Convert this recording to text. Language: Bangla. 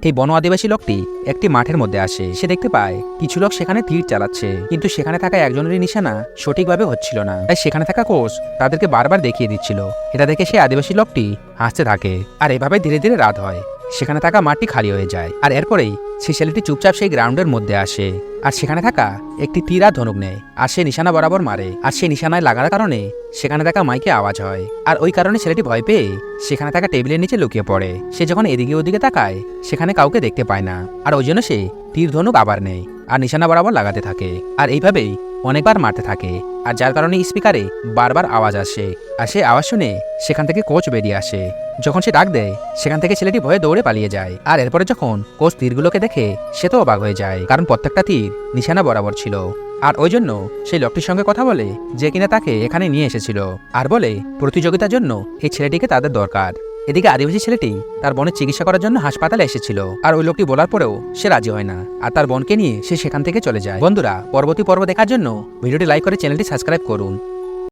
এই বন আদিবাসী লোকটি একটি মাঠের মধ্যে আসে। সে দেখতে পায় কিছু লোক সেখানে তীর চালাচ্ছে, কিন্তু সেখানে থাকা একজনেরই নিশানা সঠিকভাবে হচ্ছিল না। তাই সেখানে থাকা কোচ তাদেরকে বারবার দেখিয়ে দিচ্ছিল। এটা দেখে সেই আদিবাসী লোকটি হাসতে থাকে। আর এভাবে ধীরে ধীরে রাত হয়। সেখানে থাকা মাঠটি খালি হয়ে যায়। আর এরপরেই সেই ছেলেটি চুপচাপ সেই গ্রাউন্ডের মধ্যে আসে আর সেখানে থাকা একটি তীর আর ধনুক নেয়। আর সে নিশানা বরাবর মারে। আর সেই নিশানায় লাগার কারণে সেখানে থাকা মাইকে আওয়াজ হয়। আর ওই কারণে ছেলেটি ভয় পেয়ে সেখানে থাকা টেবিলের নিচে লুকিয়ে পড়ে। সে যখন এদিকে ওদিকে তাকায় সেখানে কাউকে দেখতে পায় না। আর ওই জন্য সে তীর ধনুক আবার নেয় আর নিশানা বরাবর লাগাতে থাকে। আর এইভাবেই অনেকবার মারতে থাকে। আর যার কারণে স্পিকারে বারবার আওয়াজ আসে। আর সে আওয়াজ শুনে সেখান থেকে কোচ বেরিয়ে আসে। যখন সে ডাক দেয় সেখান থেকে ছেলেটি ভয়ে দৌড়ে পালিয়ে যায়। আর এরপরে যখন কোচ তীরগুলোকে দেখে সে তো অবাক হয়ে যায়, কারণ প্রত্যেকটা তীর নিশানা বরাবর ছিল। আর ওই জন্য সেই লোকটির সঙ্গে কথা বলে যে কিনা তাকে এখানে নিয়ে এসেছিল। আর বলে প্রতিযোগিতার জন্য এই ছেলেটিকে তাদের দরকার। এদিকে আদিবাসী ছেলেটি তার বোনের চিকিৎসা করার জন্য হাসপাতালে এসেছিল। আর ওই লোকটি বলার পরেও সে রাজি হয় না। আর তার বোনকে নিয়ে সে সেখান থেকে চলে যায়। বন্ধুরা, পরবর্তী পর্ব দেখার জন্য ভিডিওটি লাইক করে চ্যানেলটি সাবস্ক্রাইব করুন।